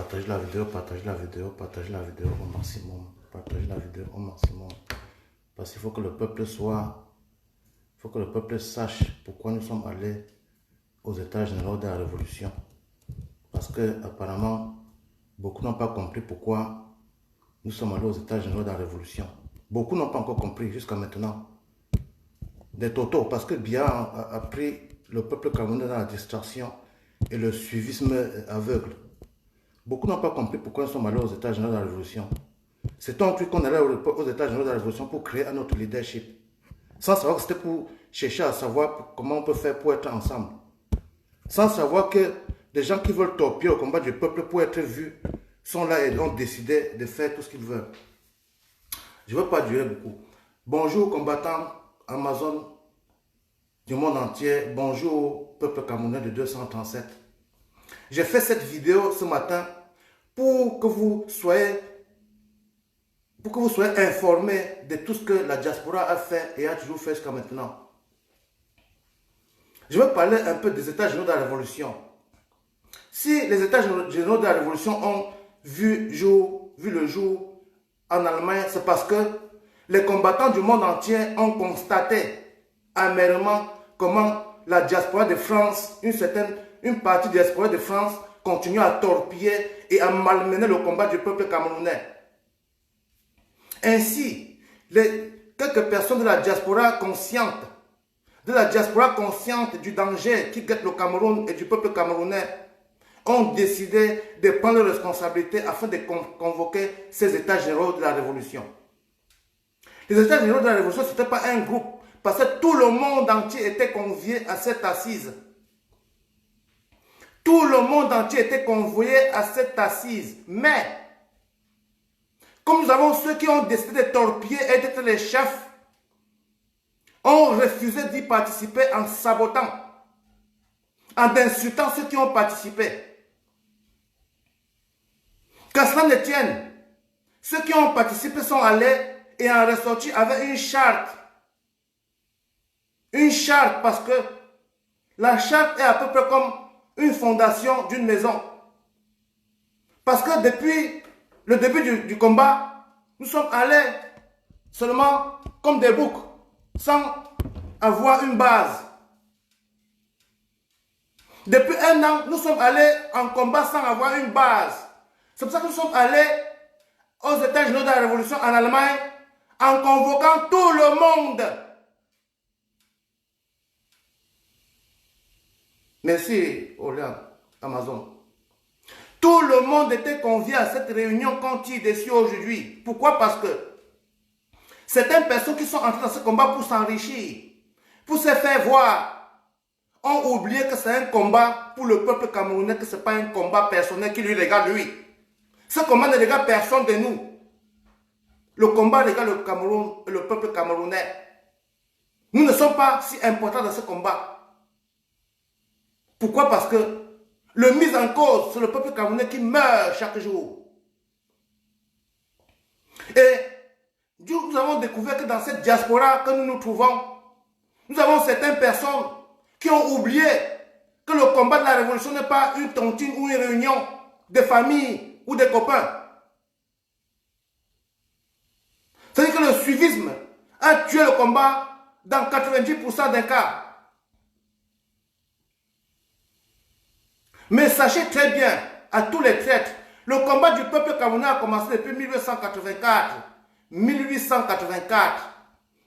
Partagez la vidéo, partagez la vidéo, partagez la vidéo au maximum. Partagez la vidéo au maximum. Parce qu'il faut que le peuple sache pourquoi nous sommes allés aux états généraux de la révolution. Parce que apparemment, beaucoup n'ont pas compris pourquoi nous sommes allés aux états généraux de la révolution. Beaucoup n'ont pas encore compris jusqu'à maintenant. Des totaux, parce que Biya a pris le peuple camerounais dans la distraction et le suivisme aveugle. Beaucoup n'ont pas compris pourquoi nous sommes allés aux états généraux de la révolution. C'est un truc qu'on allait aux états généraux de la révolution pour créer un autre leadership. Sans savoir que c'était pour chercher à savoir comment on peut faire pour être ensemble. Sans savoir que des gens qui veulent torpiller le combat du peuple pour être vus sont là et ont décidé de faire tout ce qu'ils veulent. Je ne veux pas durer beaucoup. Bonjour combattants Amazon du monde entier. Bonjour peuple camerounais de 237. J'ai fait cette vidéo ce matin pour que vous soyez informés de tout ce que la diaspora a fait et a toujours fait jusqu'à maintenant. Je vais parler un peu des états généraux de la révolution. Si les états généraux de la révolution ont vu le jour en Allemagne, c'est parce que les combattants du monde entier ont constaté amèrement comment la diaspora de France, une partie de la diaspora de France continue à torpiller et à malmener le combat du peuple camerounais. Ainsi, quelques personnes de la diaspora consciente du danger qui guette le Cameroun et du peuple camerounais, ont décidé de prendre leurs responsabilités afin de convoquer ces états généraux de la révolution. Les états généraux de la révolution, ce n'était pas un groupe, parce que tout le monde entier était convié à cette assise. Tout le monde entier était convoyé à cette assise. Mais, comme nous avons ceux qui ont décidé de torpiller et d'être les chefs, ont refusé d'y participer en sabotant, en insultant ceux qui ont participé. Qu'à cela ne tienne, ceux qui ont participé sont allés et ont ressorti avec une charte. Une charte parce que la charte est à peu près comme une fondation d'une maison. Parce que depuis le début du combat, nous sommes allés seulement comme des boucs, sans avoir une base. Depuis un an, nous sommes allés en combat sans avoir une base. C'est pour ça que nous sommes allés aux états généraux de la révolution en Allemagne en convoquant tout le monde. Merci, Amazon. Tout le monde était convié à cette réunion qu'on tire dessus aujourd'hui. Pourquoi? Parce que certaines personnes qui sont entrées dans ce combat pour s'enrichir, pour se faire voir, ont oublié que c'est un combat pour le peuple camerounais, que ce n'est pas un combat personnel qui lui regarde lui. Ce combat ne regarde personne de nous. Le combat regarde le Cameroun et le peuple camerounais. Nous ne sommes pas si importants dans ce combat. Pourquoi? Parce que le mis en cause, c'est le peuple camerounais qui meurt chaque jour. Et nous avons découvert que dans cette diaspora que nous nous trouvons, nous avons certaines personnes qui ont oublié que le combat de la révolution n'est pas une tontine ou une réunion de famille ou de copains. C'est-à-dire que le suivisme a tué le combat dans 90% des cas. Mais sachez très bien, à tous les traîtres, le combat du peuple camerounais a commencé depuis 1884. 1884.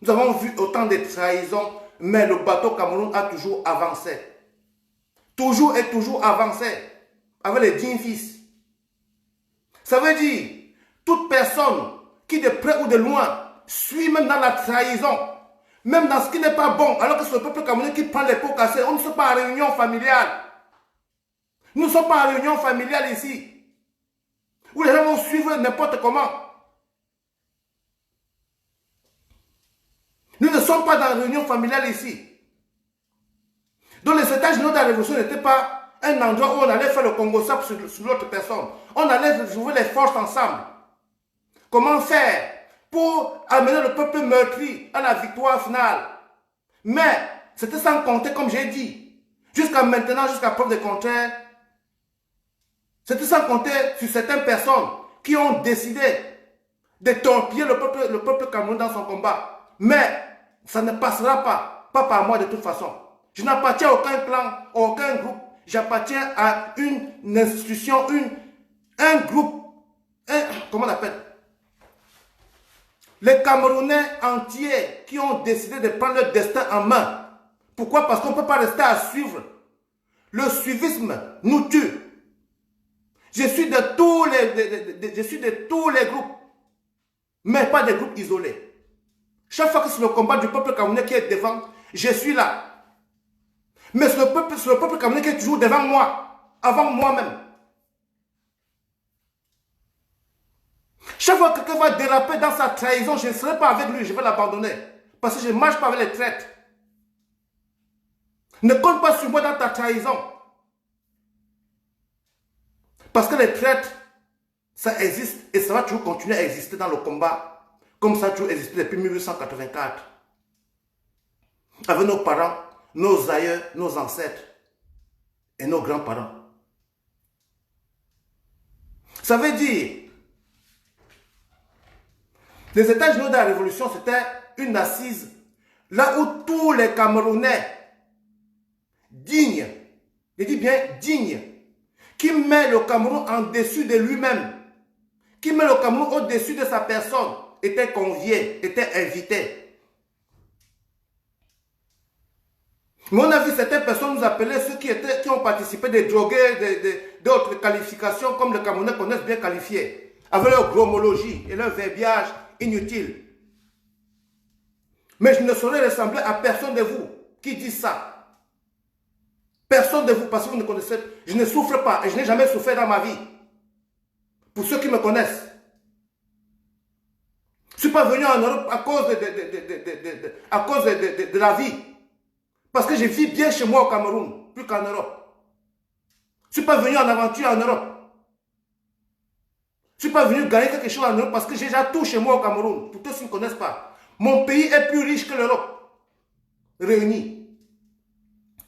Nous avons vu autant de trahisons, mais le bateau Cameroun a toujours avancé. Toujours et toujours avancé. Avec les dignes fils. Ça veut dire, toute personne qui de près ou de loin suit même dans la trahison, même dans ce qui n'est pas bon, alors que c'est le peuple camerounais qui prend les pots cassés, on ne sont pas en réunion familiale. Nous ne sommes pas en réunion familiale ici, où les gens vont suivre n'importe comment. Nous ne sommes pas dans la réunion familiale ici. Donc les états généraux de la révolution n'étaient pas un endroit où on allait faire le Congo sap sur l'autre personne. On allait trouver les forces ensemble. Comment faire pour amener le peuple meurtri à la victoire finale? Mais c'était sans compter, comme j'ai dit, jusqu'à maintenant, jusqu'à preuve de contraire, C'était sans compter sur certaines personnes qui ont décidé de torpiller le peuple camerounais dans son combat. Mais ça ne passera pas par moi de toute façon. Je n'appartiens à aucun clan, à aucun groupe. J'appartiens à une institution, un groupe, comment on appelle? Les Camerounais entiers qui ont décidé de prendre leur destin en main. Pourquoi? Parce qu'on ne peut pas rester à suivre. Le suivisme nous tue. Je suis de tous les groupes, mais pas des groupes isolés. Chaque fois que c'est le combat du peuple camerounais qui est devant, je suis là. Mais c'est le peuple camerounais qui est toujours devant moi, avant moi-même. Chaque fois que quelqu'un va déraper dans sa trahison, je ne serai pas avec lui, je vais l'abandonner. Parce que je ne marche pas avec les traîtres. Ne compte pas sur moi dans ta trahison. Parce que les traîtres, ça existe et ça va toujours continuer à exister dans le combat, comme ça a toujours existé depuis 1884. Avec nos parents, nos aïeux, nos ancêtres et nos grands-parents. Ça veut dire, les États généraux de la Révolution, c'était une assise là où tous les Camerounais dignes, je dis bien dignes, qui met le Cameroun en dessus de lui-même, qui met le Cameroun au-dessus de sa personne, étaient conviés, étaient invités. Mais on a vu certaines personnes nous appeler ceux qui ont participé des drogués, d'autres qualifications comme les Camerounais connaissent bien qualifiés, avec leur gromologie et leur verbiage inutile. Mais je ne saurais ressembler à personne de vous qui dit ça. Personne de vous, parce que vous ne connaissez, je ne souffre pas et je n'ai jamais souffert dans ma vie. Pour ceux qui me connaissent. Je ne suis pas venu en Europe à cause de la vie. Parce que je vis bien chez moi au Cameroun, plus qu'en Europe. Je ne suis pas venu en aventure en Europe. Je ne suis pas venu gagner quelque chose en Europe parce que j'ai déjà tout chez moi au Cameroun. Pour tous ceux qui ne me connaissent pas. Mon pays est plus riche que l'Europe. Réunis.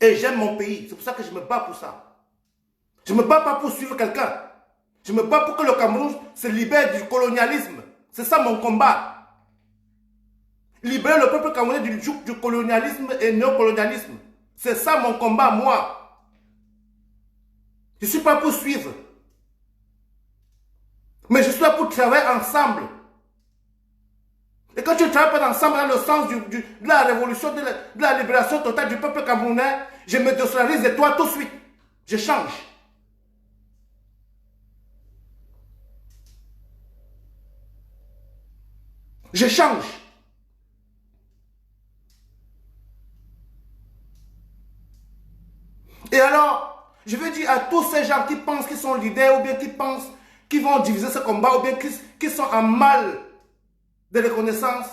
Et j'aime mon pays. C'est pour ça que je me bats pour ça. Je ne me bats pas pour suivre quelqu'un. Je me bats pour que le Cameroun se libère du colonialisme. C'est ça mon combat. Libérer le peuple camerounais du joug du colonialisme et néocolonialisme. C'est ça mon combat, moi. Je ne suis pas pour suivre. Mais je suis là pour travailler ensemble. Et quand tu ne travailles pas ensemble dans le sens de la révolution, de la libération totale du peuple camerounais, je me désolidarise de toi tout de suite. Je change. Je change. Et alors, je veux dire à tous ces gens qui pensent qu'ils sont leaders ou bien qui pensent qu'ils vont diviser ce combat ou bien qui sont en mal de reconnaissance,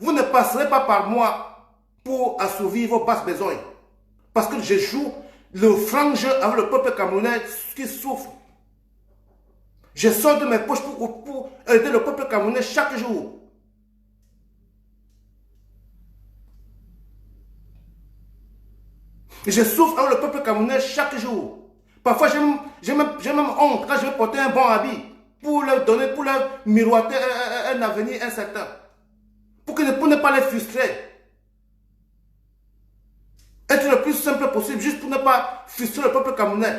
vous ne passerez pas par moi pour assouvir vos basses besoins. Parce que je joue le franc jeu avec le peuple camerounais qui souffre. Je sors de mes poches pour aider le peuple camerounais chaque jour. Je souffre avec le peuple camerounais chaque jour. Parfois, j'ai même honte quand je vais porter un bon habit pour leur donner, pour leur miroiter un avenir incertain. Pour ne pas les frustrer. Être le plus simple possible, juste pour ne pas frustrer le peuple camerounais.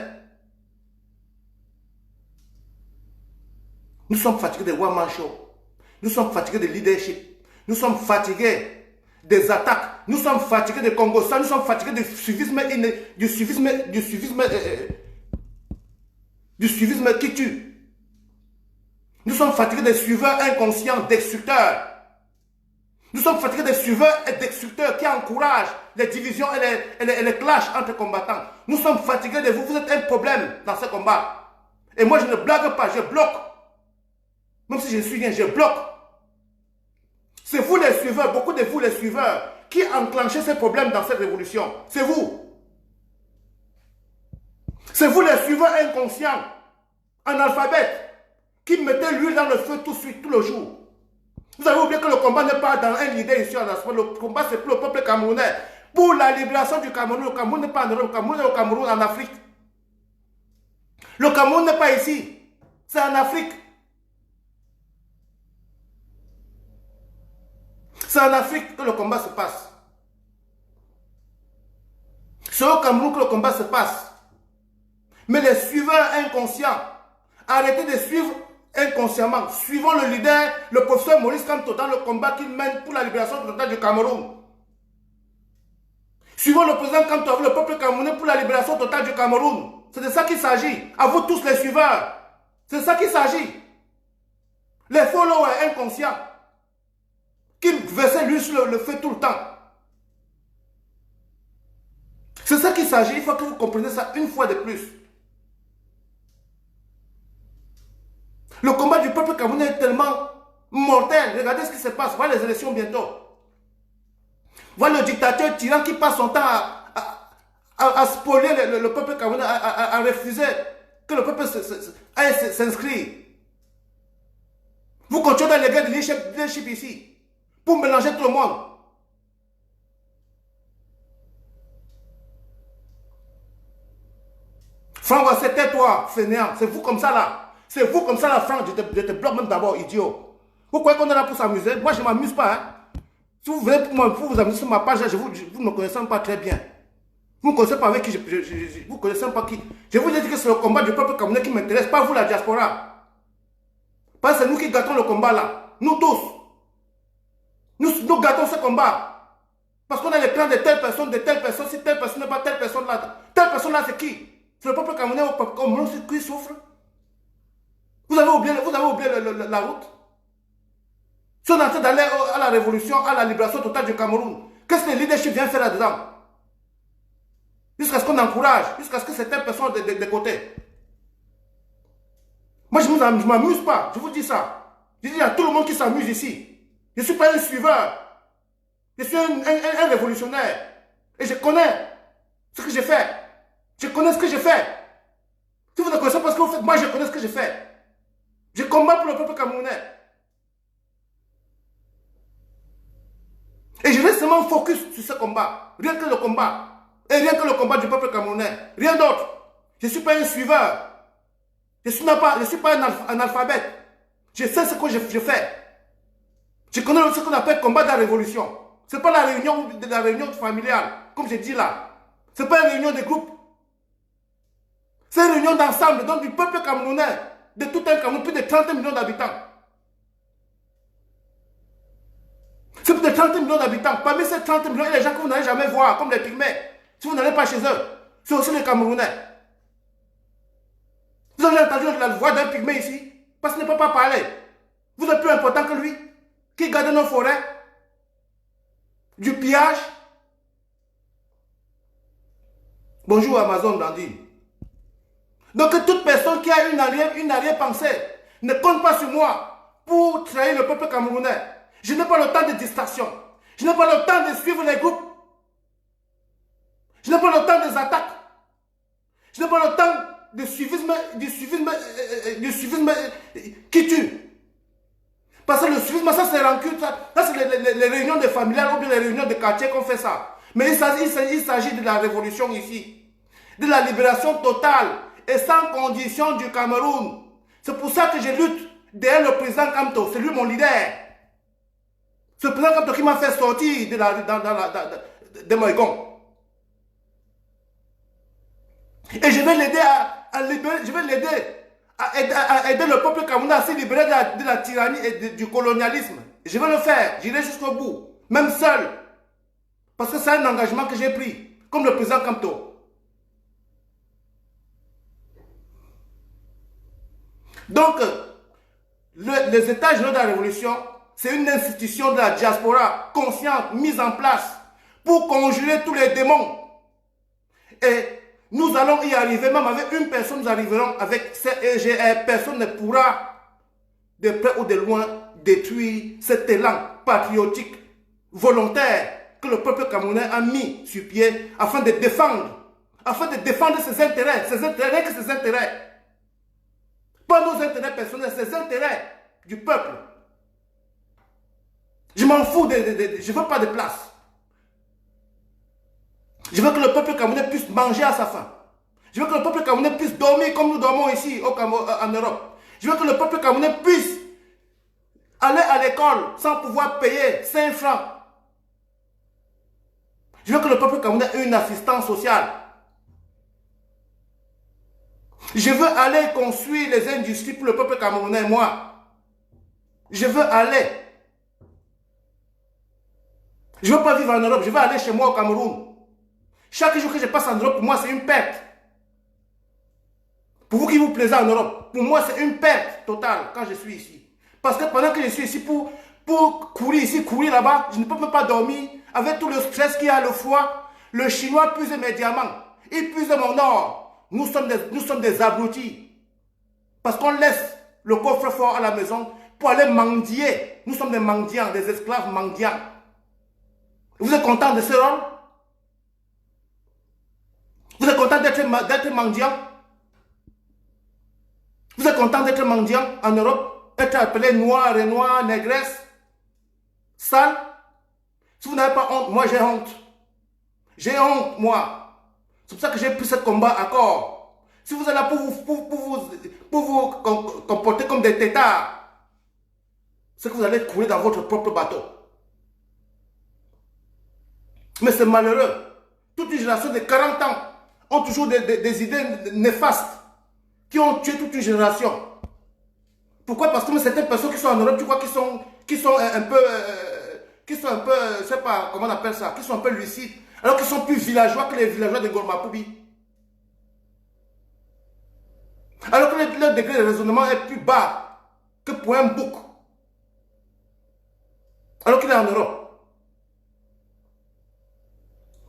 Nous sommes fatigués des one-man show. Nous sommes fatigués de leadership. Nous sommes fatigués des attaques. Nous sommes fatigués des Congos. Nous sommes fatigués du suivisme qui tue. Nous sommes fatigués des suiveurs inconscients, destructeurs. Nous sommes fatigués des suiveurs et destructeurs qui encouragent les divisions et les clashs entre combattants. Nous sommes fatigués de vous. Vous êtes un problème dans ce combat. Et moi, je ne blague pas, je bloque. Même si je suis bien, je bloque. C'est vous les suiveurs, beaucoup de vous les suiveurs, qui enclenchez ces problèmes dans cette révolution. C'est vous. C'est vous les suiveurs inconscients, analphabètes, qui mettez l'huile dans le feu tout de suite, tout le jour. Vous avez oublié que le combat n'est pas dans un leader ici en Afrique. Le combat, c'est pour le peuple camerounais. Pour la libération du Cameroun. Le Cameroun n'est pas en Europe, le Cameroun est au Cameroun, en Afrique. Le Cameroun n'est pas ici. C'est en Afrique. C'est en Afrique que le combat se passe. C'est au Cameroun que le combat se passe. Mais les suiveurs inconscients, arrêtez de suivre inconsciemment. Suivons le leader, le professeur Maurice Kamto, dans le combat qu'il mène pour la libération totale du Cameroun. Suivons le président Kamto avec le peuple camerounais pour la libération totale du Cameroun. C'est de ça qu'il s'agit. À vous tous les suiveurs. C'est de ça qu'il s'agit. Les followers inconscients qui versaient lui sur le feu tout le temps. C'est ça qu'il s'agit. Il faut que vous compreniez ça une fois de plus. Le combat du peuple camerounais est tellement mortel. Regardez ce qui se passe. Voilà les élections bientôt. Voilà le dictateur tyran qui passe son temps à spolier le peuple camerounais, à refuser que le peuple s'inscrit. Vous continuez dans les guerres de leadership ici pour mélanger tout le monde. Franck, c'était toi, fainéant. C'est vous comme ça là. C'est vous comme ça là, Franck. Je te bloque même d'abord, idiot. Vous croyez qu'on est là pour s'amuser? Moi, je ne m'amuse pas. Hein? Si vous venez pour vous amuser sur ma page, vous ne me connaissez pas très bien. Vous ne connaissez pas avec qui vous ne connaissez pas qui. Je vous ai dit que c'est le combat du peuple camerounais qui m'intéresse, pas vous la diaspora. Parce que c'est nous qui gâtons le combat là. Nous tous. Nous gâtons ce combat. Parce qu'on a les plans de telle personne, si telle personne n'est pas telle personne là. Telle personne là, c'est qui? C'est le peuple camerounais qui souffre. Vous avez oublié la route. Si on est en train d'aller à la révolution, à la libération totale du Cameroun, qu'est-ce que le leadership vient faire là-dedans? Jusqu'à ce qu'on encourage, jusqu'à ce que certaines personnes de côté. Moi, je ne m'amuse pas, je vous dis ça. Je dis, il y a tout le monde qui s'amuse ici. Je ne suis pas un suiveur. Je suis un révolutionnaire. Et je connais ce que j'ai fait. Je connais ce que j'ai fait. Si vous ne connaissez pas ce que vous faites, moi, je connais ce que j'ai fait. Je combats pour le peuple camerounais. Et je reste seulement focus sur ce combat. Rien que le combat. Et rien que le combat du peuple camerounais. Rien d'autre. Je ne suis pas un suiveur. Je ne suis pas un analphabète. Je sais ce que je fais. Je connais ce qu'on appelle combat de la révolution. Ce n'est pas la réunion familiale, comme j'ai dit là. Ce n'est pas une réunion de groupe. C'est une réunion d'ensemble, donc du peuple camerounais, de tout un Cameroun, plus de 30 millions d'habitants. C'est plus de 30 millions d'habitants. Parmi ces 30 millions, il y a des gens que vous n'allez jamais voir, comme les pygmées. Si vous n'allez pas chez eux, c'est aussi les Camerounais. Vous avez entendu la voix d'un pygmée ici, parce qu'il ne peut pas parler. Vous êtes plus important que lui, qui garde nos forêts, du pillage. Bonjour Amazon Dandy. Donc toute personne qui a une arrière-pensée ne compte pas sur moi pour trahir le peuple camerounais. Je n'ai pas le temps de distraction. Je n'ai pas le temps de suivre les groupes. Je n'ai pas le temps des attaques. Je n'ai pas le temps du suivisme qui tue. Parce que le suivisme, ça c'est rancune. Ça c'est les réunions de familiales ou bien les réunions de quartier qu'on fait ça. Mais il s'agit de la révolution ici. De la libération totale et sans condition du Cameroun. C'est pour ça que je lutte derrière le président Kamto. C'est lui mon leader. C'est le président Kamto qui m'a fait sortir de Moïgon. Et je vais l'aider à libérer, je vais l'aider à aider le peuple camerounais à se libérer de la tyrannie et du colonialisme. Je vais le faire, j'irai jusqu'au bout, même seul. Parce que c'est un engagement que j'ai pris, comme le président Kamto. Donc, les États généraux de la Révolution, c'est une institution de la diaspora consciente, mise en place pour conjurer tous les démons. Et nous allons y arriver, même avec une personne, nous arriverons avec CEGR. Personne ne pourra, de près ou de loin, détruire cet élan patriotique, volontaire, que le peuple camerounais a mis sur pied afin de défendre ses intérêts, rien que ses intérêts. Pas nos intérêts personnels, ses intérêts du peuple. Je m'en fous, je ne veux pas de place. Je veux que le peuple camerounais puisse manger à sa faim. Je veux que le peuple camerounais puisse dormir comme nous dormons ici en Europe. Je veux que le peuple camerounais puisse aller à l'école sans pouvoir payer 5 francs. Je veux que le peuple camerounais ait une assistance sociale. Je veux aller construire les industries pour le peuple camerounais, moi. Je veux aller. Je ne veux pas vivre en Europe, je veux aller chez moi au Cameroun. Chaque jour que je passe en Europe, pour moi, c'est une perte. Pour vous qui vous plaisez en Europe, pour moi, c'est une perte totale quand je suis ici. Parce que pendant que je suis ici pour courir ici, courir là-bas, je ne peux même pas dormir. Avec tout le stress qu'il y a, le froid, le Chinois puise mes diamants. Il puise mon or. Nous sommes des abrutis. Parce qu'on laisse le coffre-fort à la maison pour aller mendier. Nous sommes des mendiants, des esclaves mendiants. Vous êtes content de ce rôle? Vous êtes content d'être mendiant? Vous êtes content d'être mendiant en Europe? Être appelé noir et noir, négresse, sale? Si vous n'avez pas honte, moi j'ai honte. J'ai honte, moi. C'est pour ça que j'ai pris ce combat à corps. Si vous êtes là pour vous comporter comme des têtards, c'est que vous allez couler dans votre propre bateau. Mais c'est malheureux. Toute une génération de 40 ans ont toujours des idées néfastes qui ont tué toute une génération. Pourquoi? Parce que certaines personnes qui sont en Europe, tu crois qu'ils sont un peu, je sais pas comment on appelle ça, qui sont un peu lucides, alors qu'ils sont plus villageois que les villageois de Gormapoubi. Alors que leur degré de raisonnement est plus bas que pour un bouc. Alors qu'il est en Europe.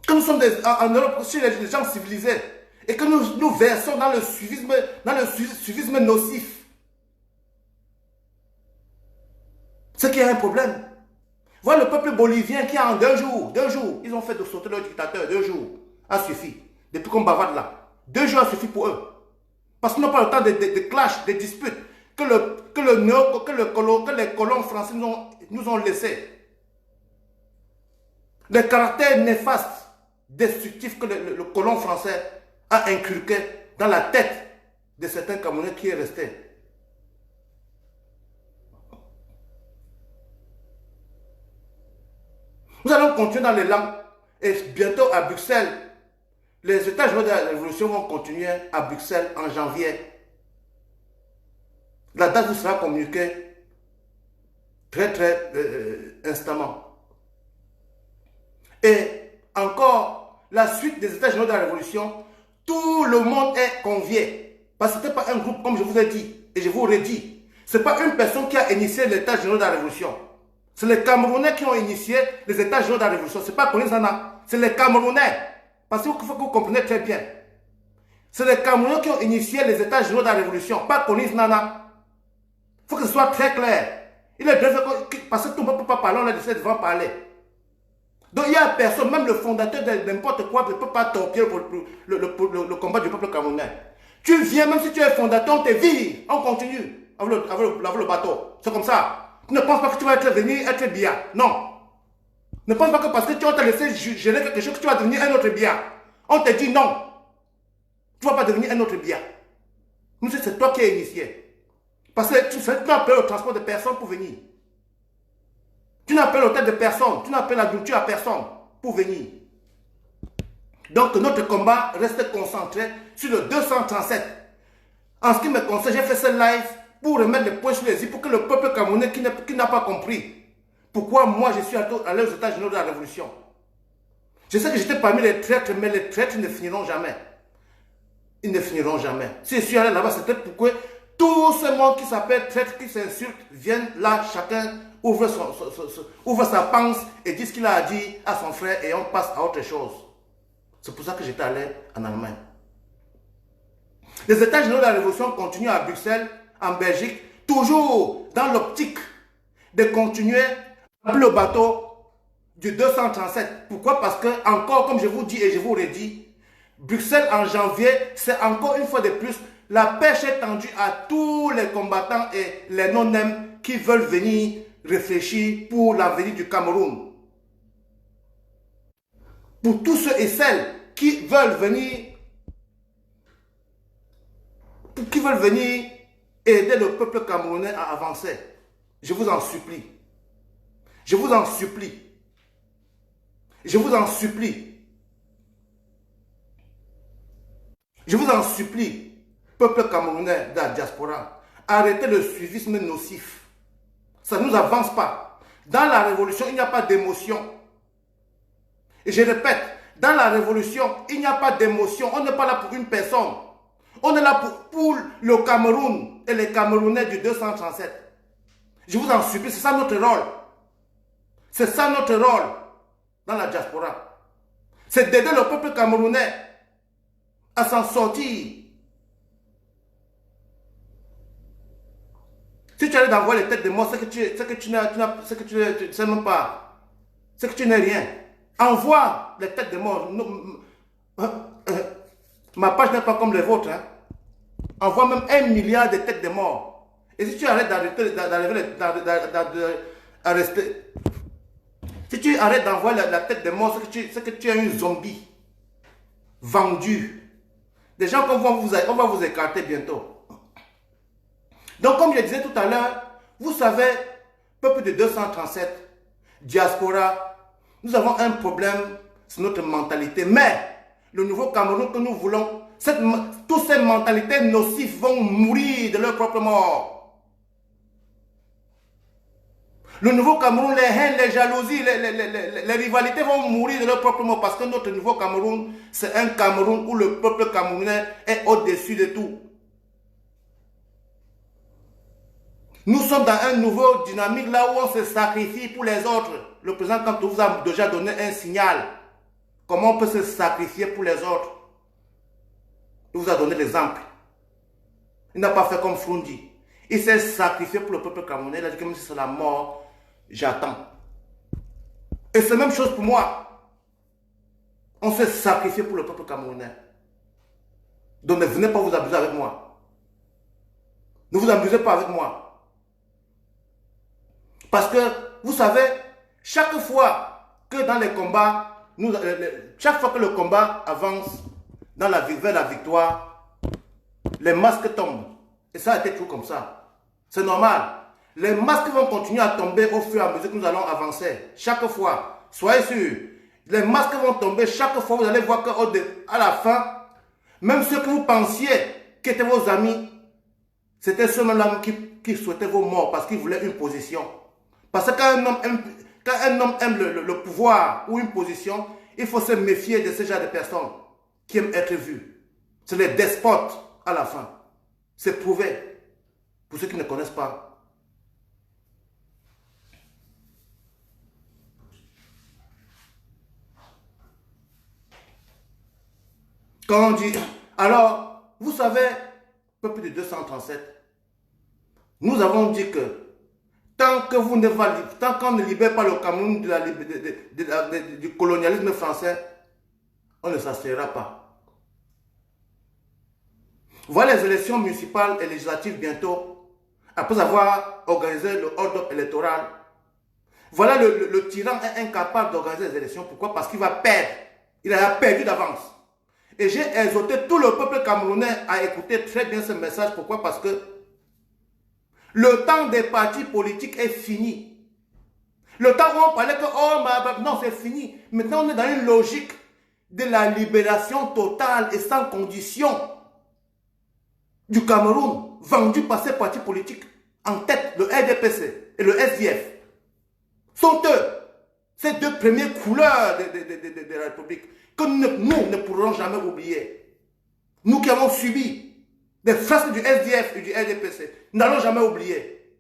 Que nous sommes en Europe chez les gens civilisés et que nous versons dans le suivisme nocif. C'est qu'il y a un problème. Voilà le peuple bolivien qui en 2 jours, ils ont fait de sauter leur dictateur, 2 jours, a suffi. Depuis qu'on bavarde là. 2 jours a suffi pour eux. Parce qu'ils n'ont pas le temps de clash, de disputes que les colons français nous ont laissés. Les caractères néfastes, destructifs que le colon français a inculqué dans la tête de certains Camerounais qui est resté. Nous allons continuer dans les langues et bientôt à Bruxelles, les États généraux de la Révolution vont continuer à Bruxelles en janvier. La date vous sera communiquée très instamment. Et encore, la suite des États généraux de la Révolution, tout le monde est convié. Parce que ce n'était pas un groupe, comme je vous ai dit, et je vous redis. Ce n'est pas une personne qui a initié les États généraux de la Révolution. C'est les Camerounais qui ont initié les États généraux de la Révolution. Ce n'est pas Conis Nana, c'est les Camerounais. Parce qu'il faut que vous compreniez très bien. C'est les Camerounais qui ont initié les États généraux de la Révolution, pas Conis Nana. Il faut que ce soit très clair. Il est parce que tout le monde ne peut pas parler, on a décidé de devant parler. Donc il n'y a personne, même le fondateur de n'importe quoi ne peut pas torpiller le combat du peuple camerounais. Tu viens, même si tu es fondateur, on te vire, on continue avec le bateau. C'est comme ça. Tu ne penses pas que tu vas venir être bien. Non. Ne pense pas que parce que tu vas te laisser gérer quelque chose que tu vas devenir un autre bien. On te dit non. Tu ne vas pas devenir un autre bien. Nous, c'est toi qui es initié. Parce que tu n'as pas le transport de personne pour venir. Tu n'as pas l'hôtel de personne. Tu n'as pas la nourriture à personne pour venir. Donc, notre combat reste concentré sur le 237. En ce qui me concerne, j'ai fait ce live pour remettre les points sur les i, pour que le peuple camerounais qui n'a pas compris pourquoi moi je suis allé aux États généraux de la Révolution. Je sais que j'étais parmi les traîtres, mais les traîtres ne finiront jamais. Ils ne finiront jamais. Si je suis allé là-bas, c'était pour que tout ce monde qui s'appelle traître, qui s'insulte, vienne là, chacun ouvre sa panse et dit ce qu'il a à dire à son frère et on passe à autre chose. C'est pour ça que j'étais allé en Allemagne. Les États généraux de la Révolution continuent à Bruxelles, en Belgique, toujours dans l'optique de continuer le bateau du 237. Pourquoi? Parce que, encore, comme je vous dis et je vous redis, Bruxelles en janvier, c'est encore une fois de plus, la pêche est tendue à tous les combattants et les non-nèmes qui veulent venir réfléchir pour l'avenir du Cameroun. Pour tous ceux et celles qui veulent venir qui veulent venir aider le peuple camerounais à avancer. Je vous en supplie. Je vous en supplie. Je vous en supplie. Je vous en supplie, peuple camerounais de la diaspora, arrêtez le suivisme nocif. Ça ne nous avance pas. Dans la révolution, il n'y a pas d'émotion. Et je répète, dans la révolution, il n'y a pas d'émotion. On n'est pas là pour une personne. On est là pour le Cameroun et les Camerounais du 237. Je vous en supplie, c'est ça notre rôle. C'est ça notre rôle dans la diaspora. C'est d'aider le peuple camerounais à s'en sortir. Si tu arrêtes d'envoyer les têtes de mort, c'est que tu ne sais même pas. C'est que tu n'es rien. Envoie les têtes de mort. Ma page n'est pas comme les vôtres. Hein. Envoie même 1 milliard de têtes de mort. Et si tu arrêtes d'arrêter, si tu arrêtes d'envoyer la tête de mort, c'est que tu es un zombie. Vendu. Des gens qu'on va vous écarter bientôt. Donc, comme je disais tout à l'heure, vous savez, peuple de 237, diaspora, nous avons un problème, c'est notre mentalité. Mais, le nouveau Cameroun que nous voulons, toutes ces mentalités nocives vont mourir de leur propre mort. Le nouveau Cameroun, les haines, les jalousies, les rivalités vont mourir de leur propre mort parce que notre nouveau Cameroun, c'est un Cameroun où le peuple camerounais est au-dessus de tout. Nous sommes dans un nouveau dynamique là où on se sacrifie pour les autres. Le président Kanto vous a déjà donné un signal. Comment on peut se sacrifier pour les autres. Il vous a donné l'exemple. Il n'a pas fait comme Frundi. Il s'est sacrifié pour le peuple camerounais. Il a dit que même si c'est la mort, j'attends. Et c'est la même chose pour moi. On s'est sacrifié pour le peuple camerounais. Donc ne venez pas vous abuser avec moi. Ne vous abusez pas avec moi. Parce que, vous savez, chaque fois que dans les combats, chaque fois que le combat avance vers la victoire, les masques tombent. Et ça a été toujours comme ça. C'est normal. Les masques vont continuer à tomber au fur et à mesure que nous allons avancer. Chaque fois. Soyez sûrs. Les masques vont tomber chaque fois. Vous allez voir qu'à la fin, même ceux que vous pensiez qui étaient vos amis, c'était ceux-là qui souhaitaient vos morts parce qu'ils voulaient une position. Parce que quand un homme aime le pouvoir ou une position, il faut se méfier de ce genre de personnes qui aiment être vues. C'est les despotes à la fin. C'est prouvé. Pour ceux qui ne connaissent pas. Quand on dit... Alors, vous savez, peuple de 237, nous avons dit que tant qu'on ne libère pas le Cameroun du colonialisme français, on ne s'asseyera pas. Voilà les élections municipales et législatives bientôt, après avoir organisé le hold-up électoral. Voilà le tyran est incapable d'organiser les élections. Pourquoi? Parce qu'il va perdre. Il a perdu d'avance. Et j'ai exhorté tout le peuple camerounais à écouter très bien ce message. Pourquoi? Parce que le temps des partis politiques est fini. Le temps où on parlait que, oh, non, c'est fini. Maintenant, on est dans une logique de la libération totale et sans condition du Cameroun, vendu par ces partis politiques. En tête, le RDPC et le SDF. Sont eux, ces deux premières couleurs de la République, que nous ne pourrons jamais oublier. Nous qui avons subi des frasques du SDF et du RDPC, n'allons jamais oublier.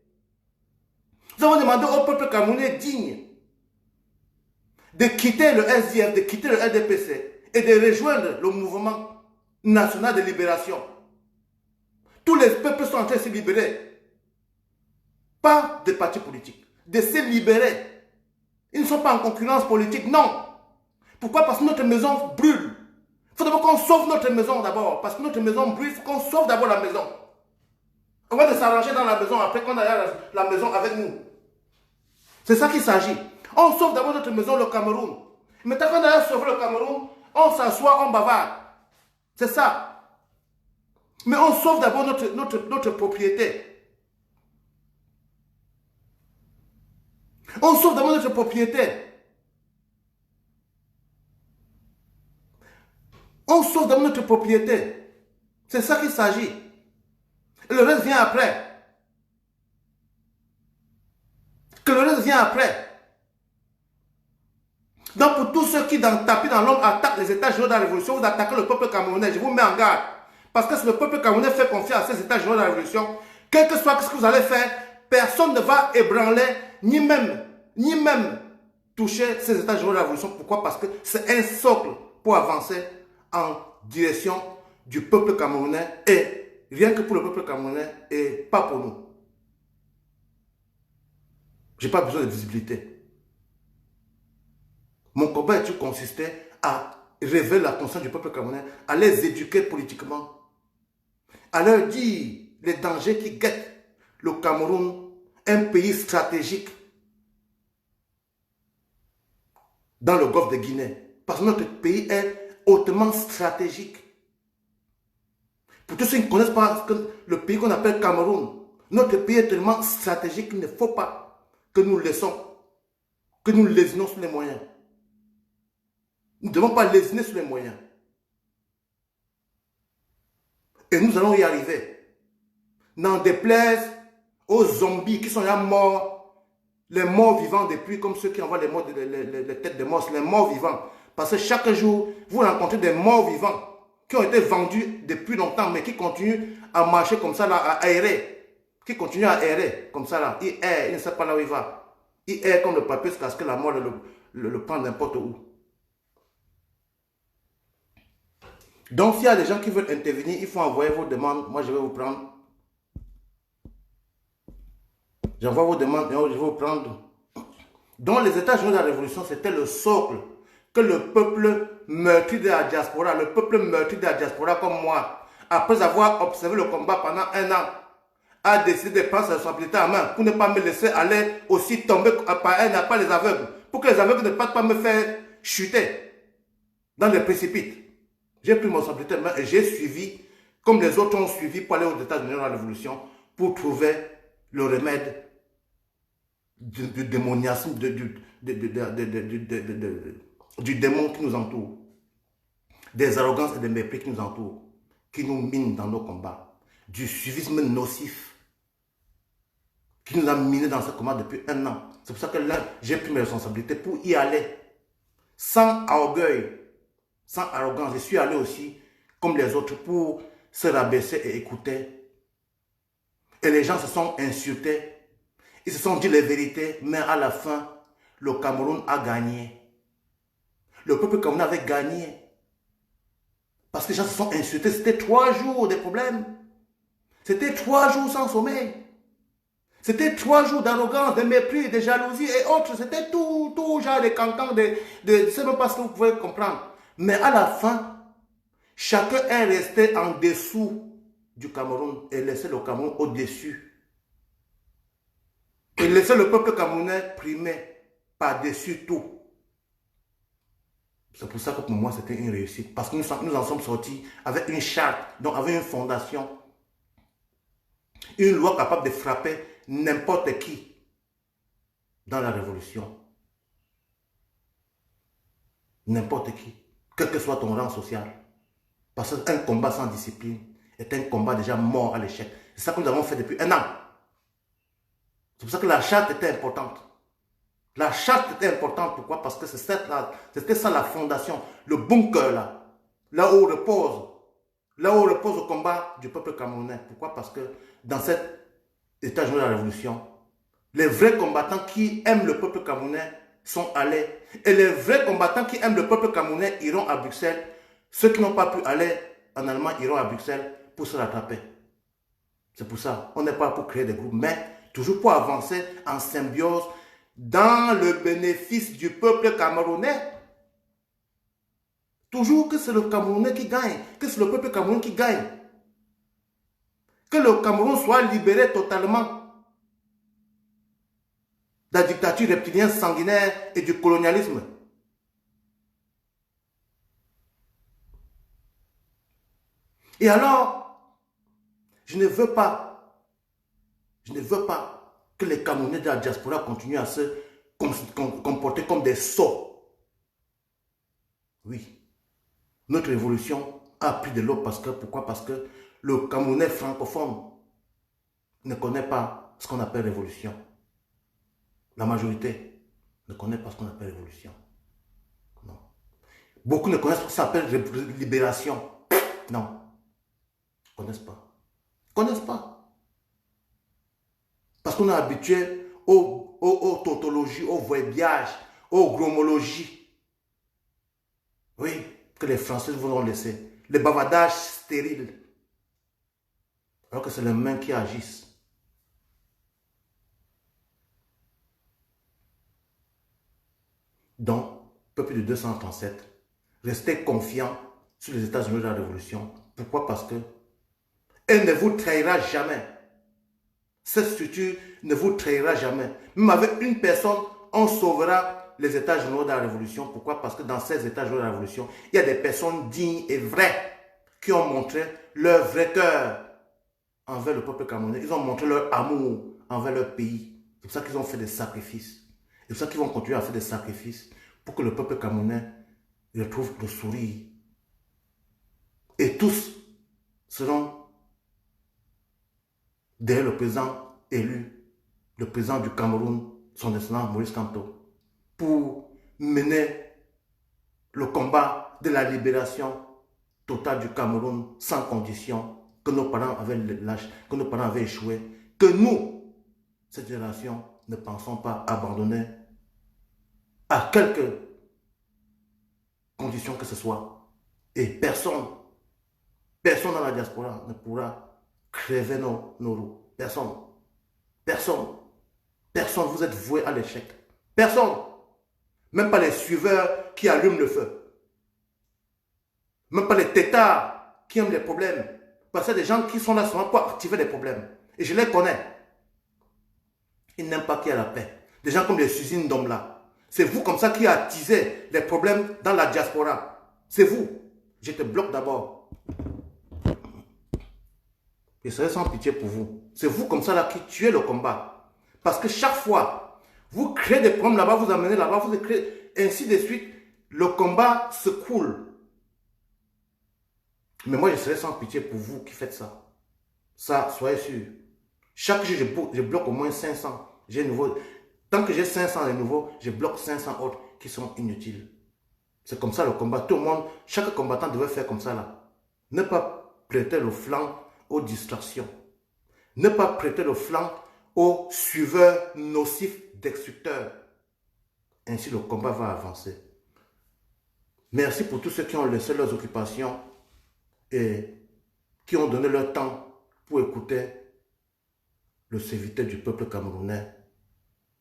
Nous avons demandé au peuple camerounais digne de quitter le SDF, de quitter le RDPC et de rejoindre le mouvement national de libération. Tous les peuples sont en train de se libérer. Pas des partis politiques, de se libérer. Ils ne sont pas en concurrence politique, non. Pourquoi? Parce que notre maison brûle. Il faut d'abord qu'on sauve notre maison d'abord. Parce que notre maison brûle, il faut qu'on sauve d'abord la maison. On va s'arranger dans la maison après qu'on aille la maison avec nous. C'est ça qu'il s'agit. On sauve d'abord notre maison, le Cameroun. Maintenant qu'on a sauvé le Cameroun, on s'assoit, on bavarde. C'est ça. Mais on sauve d'abord notre propriété. On sauve d'abord notre propriété. On sauve d'abord notre propriété. C'est ça qu'il s'agit. Et le reste vient après. Que le reste vient après. Donc pour tous ceux qui tapis dans l'ombre attaquent les États généraux de la Révolution, vous attaquez le peuple camerounais, je vous mets en garde. Parce que si le peuple camerounais fait confiance à ces États généraux de la Révolution, quel que soit ce que vous allez faire, personne ne va ébranler, ni même toucher ces États généraux de la Révolution. Pourquoi? Parce que c'est un socle pour avancer en direction du peuple camerounais et rien que pour le peuple camerounais et pas pour nous. Je n'ai pas besoin de visibilité. Mon combat consistait à révéler la conscience du peuple camerounais, à les éduquer politiquement, à leur dire les dangers qui guettent le Cameroun, un pays stratégique dans le golfe de Guinée. Parce que notre pays est hautement stratégique. Pour tous ceux qui ne connaissent pas le pays qu'on appelle Cameroun, notre pays est tellement stratégique qu'il ne faut pas que nous lésinons sur les moyens. Nous ne devons pas lésiner sur les moyens. Et nous allons y arriver. N'en déplaise aux zombies qui sont là morts, les morts vivants depuis, comme ceux qui envoient les têtes de morts, c'est les morts vivants. Parce que chaque jour, vous rencontrez des morts vivants qui ont été vendus depuis longtemps, mais qui continuent à marcher comme ça, là, à aérer. Qui continuent à aérer comme ça, là. Il erre, il ne sait pas là où il va. Il erre comme le papier, parce que la mort le prend n'importe où. Donc, s'il y a des gens qui veulent intervenir, il faut envoyer vos demandes. Moi, je vais vous prendre. J'envoie vos demandes et je vais vous prendre. Donc, les États généraux de la Révolution, c'était le socle que le peuple meurtri de la diaspora, comme moi, après avoir observé le combat pendant 1 an, a décidé de prendre sa responsabilité en main pour ne pas me laisser aller aussi tomber par un, pas les aveugles, pour que les aveugles ne puissent pas me faire chuter dans les précipices. J'ai pris mon responsabilité en main et j'ai suivi, comme les autres ont suivi pour aller aux États-Unis dans la Révolution, pour trouver le remède du démoniasme, du démon qui nous entoure, des arrogances et des mépris qui nous entourent, qui nous minent dans nos combats, du suivisme nocif qui nous a minés dans ce combat depuis 1 an. C'est pour ça que là, j'ai pris mes responsabilités pour y aller, sans orgueil, sans arrogance. Je suis allé aussi, comme les autres, pour se rabaisser et écouter. Et les gens se sont insultés. Ils se sont dit les vérités, mais à la fin, le Cameroun a gagné. Le peuple camerounais avait gagné. Parce que les gens se sont insultés. C'était 3 jours de problèmes. C'était 3 jours sans sommeil. C'était 3 jours d'arrogance, de mépris, de jalousie et autres. C'était tout genre de cancans, je ne sais même pas ce que vous pouvez comprendre. Mais à la fin, chacun est resté en dessous du Cameroun et laissé le Cameroun au-dessus. Et laisser le peuple camerounais primer par-dessus tout. C'est pour ça que pour moi, c'était une réussite. Parce que nous en sommes sortis avec une charte, donc avec une fondation. Une loi capable de frapper n'importe qui dans la révolution. N'importe qui. Quel que soit ton rang social. Parce qu'un combat sans discipline est un combat déjà mort à l'échec. C'est ça que nous avons fait depuis 1 an. C'est pour ça que la charte était importante. La charte était importante, pourquoi? Parce que c'était ça la fondation, le bunker là. Là où repose le combat du peuple camerounais. Pourquoi? Parce que dans cet état de la révolution, les vrais combattants qui aiment le peuple camerounais sont allés. Et les vrais combattants qui aiment le peuple camerounais iront à Bruxelles. Ceux qui n'ont pas pu aller en Allemagne iront à Bruxelles pour se rattraper. C'est pour ça. On n'est pas pour créer des groupes, mais toujours pour avancer en symbiose dans le bénéfice du peuple camerounais. Toujours que c'est le Camerounais qui gagne, que c'est le peuple camerounais qui gagne. Que le Cameroun soit libéré totalement de la dictature reptilienne sanguinaire et du colonialisme. Et alors, Je ne veux pas que les Camerounais de la diaspora continuent à se comporter comme des sots. Oui. Notre révolution a pris de l'eau parce que, pourquoi? Parce que le Camerounais francophone ne connaît pas ce qu'on appelle révolution. La majorité ne connaît pas ce qu'on appelle révolution. Non. Beaucoup ne connaissent pas ce qu'on appelle libération. Non. Ils ne connaissent pas. Ils ne connaissent pas. Parce qu'on est habitué aux tautologies, aux voyages, aux gromologies. Oui, que les Français vous ont laissé. Les bavardages stériles. Alors que c'est les mains qui agissent. Donc, peuple de 237, restez confiants sur les États-Unis de la Révolution. Pourquoi? Parce que elle ne vous trahira jamais. Cette structure ne vous trahira jamais. Même avec une personne, on sauvera les États généraux de la Révolution. Pourquoi? Parce que dans ces États généraux de la Révolution, il y a des personnes dignes et vraies qui ont montré leur vrai cœur envers le peuple camerounais. Ils ont montré leur amour envers leur pays. C'est pour ça qu'ils ont fait des sacrifices. C'est pour ça qu'ils vont continuer à faire des sacrifices pour que le peuple camerounais retrouve le sourire. Et tous seront derrière le président élu, le président du Cameroun, son excellence Maurice Kamto, pour mener le combat de la libération totale du Cameroun sans condition, que nos parents avaient échoué, que nous, cette génération, ne pensons pas abandonner à quelque condition que ce soit. Et personne dans la diaspora ne pourra crever nos roues. Personne. Vous êtes voués à l'échec. Personne. Même pas les suiveurs qui allument le feu. Même pas les têtards qui aiment les problèmes. Parce qu'il y a des gens qui sont là seulement pour activer les problèmes. Et je les connais. Ils n'aiment pas qu'il y ait la paix. Des gens comme les Suzine d'hommes là. C'est vous comme ça qui attisez les problèmes dans la diaspora. C'est vous. Je te bloque d'abord. Je serai sans pitié pour vous. C'est vous comme ça là qui tuez le combat. Parce que chaque fois, vous créez des problèmes là-bas, vous amenez là-bas, vous créez ainsi de suite. Le combat se coule. Mais moi, je serai sans pitié pour vous qui faites ça. Ça, soyez sûr. Chaque jour, je bloque au moins 500. Tant que j'ai 500 de nouveaux, je bloque 500 autres qui sont inutiles. C'est comme ça le combat. Tout le monde, chaque combattant devait faire comme ça là. Ne pas prêter le flanc aux distractions. Ne pas prêter le flanc aux suiveurs nocifs destructeurs. Ainsi, le combat va avancer. Merci pour tous ceux qui ont laissé leurs occupations et qui ont donné leur temps pour écouter le serviteur du peuple camerounais.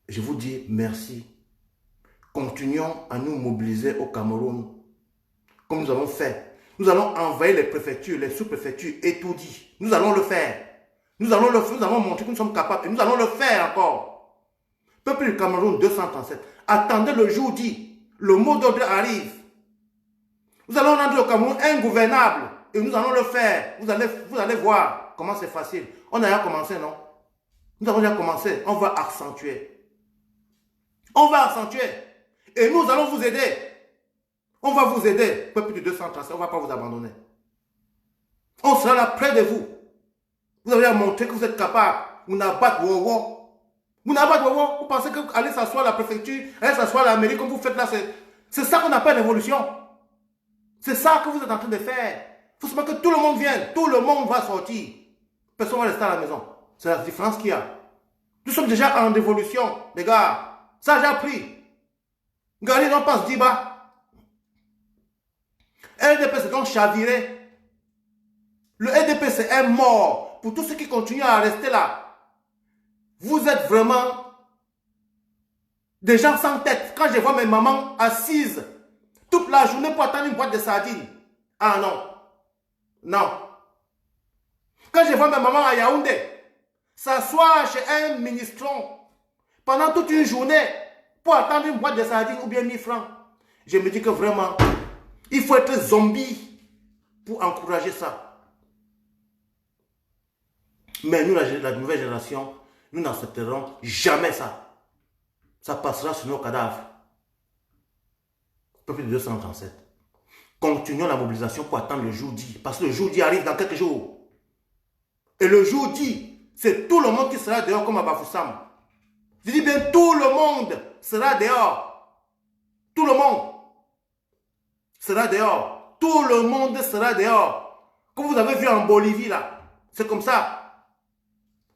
Je vous dis merci. Continuons à nous mobiliser au Cameroun, comme nous avons fait. Nous allons envahir les préfectures, les sous-préfectures et tout dit. Nous allons le faire. Nous allons montrer que nous sommes capables et nous allons le faire encore. Peuple du Cameroun 237, attendez le jour dit. Le mot d'ordre arrive. Nous allons rendre le Cameroun ingouvernable et nous allons le faire. Vous allez voir comment c'est facile. On a déjà commencé, non? Nous avons déjà commencé. On va accentuer. On va accentuer. Et nous allons vous aider. On va vous aider. Peuple du 237, on ne va pas vous abandonner. On sera là près de vous. Vous allez montrer que vous êtes capable. Vous n'avez pas de wowo. Vous n'avez pas de wowo. Vous pensez qu'aller s'asseoir à la préfecture, aller s'asseoir à la mairie comme vous faites là, c'est ça qu'on appelle révolution. C'est ça que vous êtes en train de faire. Il faut seulement que tout le monde vienne. Tout le monde va sortir. Personne ne va rester à la maison. C'est la différence qu'il y a. Nous sommes déjà en révolution, les gars. Ça, j'ai appris. Regardez, on passe Diba. LDP, c'est donc chaviré. Le LDP, c'est un mort. Pour tous ceux qui continuent à rester là. Vous êtes vraiment des gens sans tête. Quand je vois mes mamans assises toute la journée pour attendre une boîte de sardines. Ah non. Non. Quand je vois mes mamans à Yaoundé s'asseoir chez un ministron pendant toute une journée pour attendre une boîte de sardines ou bien 1000 francs. Je me dis que vraiment, il faut être zombie pour encourager ça. Mais nous, la nouvelle génération, nous n'accepterons jamais ça. Ça passera sur nos cadavres. Peuple de 237. Continuons la mobilisation pour attendre le jour dit. Parce que le jour dit arrive dans quelques jours. Et le jour dit, c'est tout le monde qui sera dehors comme à Bafoussam. Je dis bien tout le monde sera dehors. Tout le monde sera dehors. Tout le monde sera dehors. Comme vous avez vu en Bolivie là. C'est comme ça.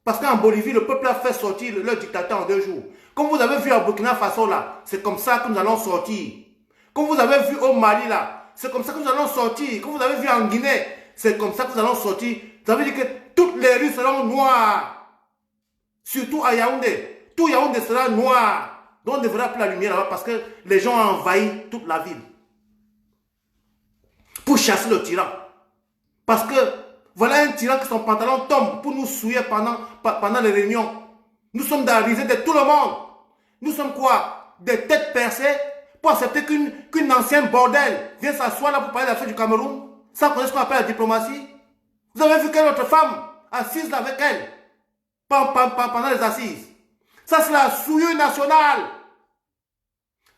Parce qu'en Bolivie, le peuple a fait sortir leur dictateur en 2 jours. Comme vous avez vu à Burkina Faso là, c'est comme ça que nous allons sortir. Comme vous avez vu au Mali là, c'est comme ça que nous allons sortir. Comme vous avez vu en Guinée, c'est comme ça que nous allons sortir. Ça veut dire que toutes les rues seront noires. Surtout à Yaoundé. Tout Yaoundé sera noir. Donc on ne verra plus la lumière là-bas parce que les gens ont envahi toute la ville. Pour chasser le tyran. Parce que voilà un tyran que son pantalon tombe pour nous souiller pendant les réunions. Nous sommes dans la risée de tout le monde. Nous sommes quoi? Des têtes percées pour accepter qu'une ancienne bordel vienne s'asseoir là pour parler de l'affaire du Cameroun sans connaître ce qu'on appelle la diplomatie. Vous avez vu quelle autre femme assise là avec elle pendant les assises? Ça c'est la souillure nationale.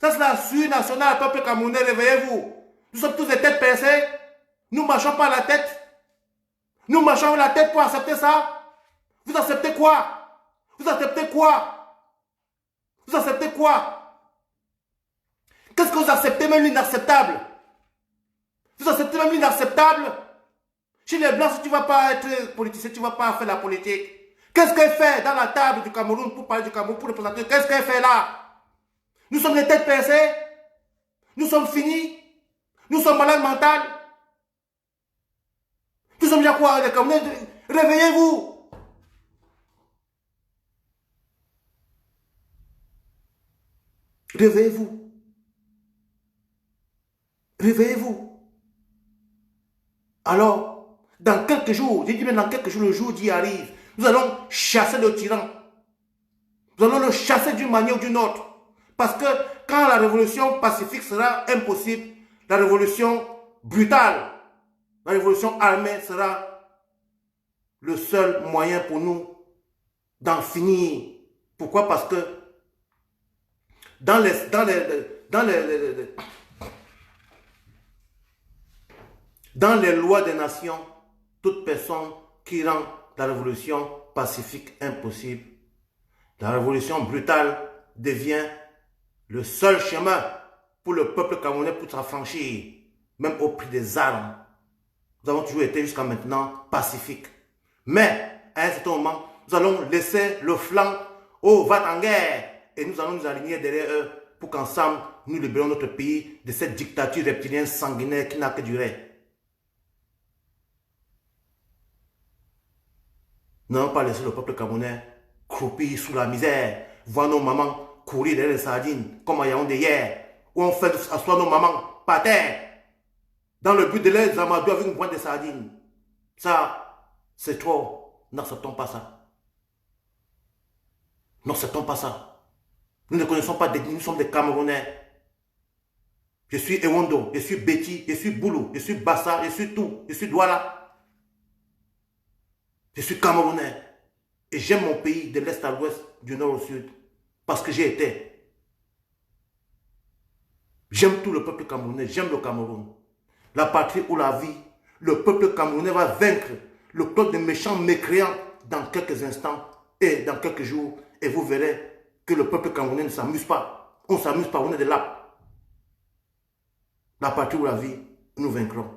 Ça c'est la souillure nationale, peuple camerounais, réveillez-vous. Nous sommes tous des têtes percées. Nous marchons pas la tête. Nous marchons la tête pour accepter ça. Vous acceptez quoi? Vous acceptez quoi? Vous acceptez quoi? Qu'est-ce que vous acceptez même l'inacceptable? Vous acceptez même l'inacceptable? Chez les Blancs, si tu ne vas pas être politicien, tu ne vas pas faire la politique. Qu'est-ce qu'elle fait dans la table du Cameroun pour parler du Cameroun, pour le présenter? Qu'est-ce qu'elle fait là? Nous sommes les têtes percées. Nous sommes finis. Nous sommes malades mentales. Nous sommes déjà quoi, les Camerounais? Réveillez-vous. Réveillez-vous. Réveillez-vous. Alors, dans quelques jours, j'ai dit même dans quelques jours, le jour d'y arrive, nous allons chasser le tyran. Nous allons le chasser d'une manière ou d'une autre. Parce que quand la révolution pacifique sera impossible, la révolution brutale, la révolution armée sera le seul moyen pour nous d'en finir. Pourquoi? Parce que dans les lois des nations, toute personne qui rend la révolution pacifique impossible, la révolution brutale devient le seul chemin pour le peuple camerounais pour s'affranchir, même au prix des armes. Nous avons toujours été jusqu'à maintenant pacifiques. Mais à un certain moment, nous allons laisser le flanc au va-t-en-guerre et nous allons nous aligner derrière eux pour qu'ensemble, nous libérons notre pays de cette dictature reptilienne sanguinaire qui n'a que duré. Nous n'allons pas laisser le peuple camerounais croupir sous la misère, voir nos mamans courir derrière les sardines, comme à Yaoundé hier, où on fait asseoir nos mamans par terre, dans le but de les amadouer avec une pointe de sardines. Ça, c'est trop. N'acceptons pas ça. N'acceptons pas ça. Nous ne connaissons pas d'ethnie, nous sommes des Camerounais. Je suis Ewondo, je suis Betty, je suis Boulou, je suis Bassa, je suis tout, je suis Douala. Je suis Camerounais. Et j'aime mon pays de l'Est à l'Ouest, du Nord au Sud. Parce que j'ai été. J'aime tout le peuple camerounais, j'aime le Cameroun. La patrie ou la vie, le peuple camerounais va vaincre le club de méchants mécréants dans quelques instants et dans quelques jours. Et vous verrez que le peuple camerounais ne s'amuse pas. On ne s'amuse pas, on est des lapes. La patrie ou la vie, nous vaincrons.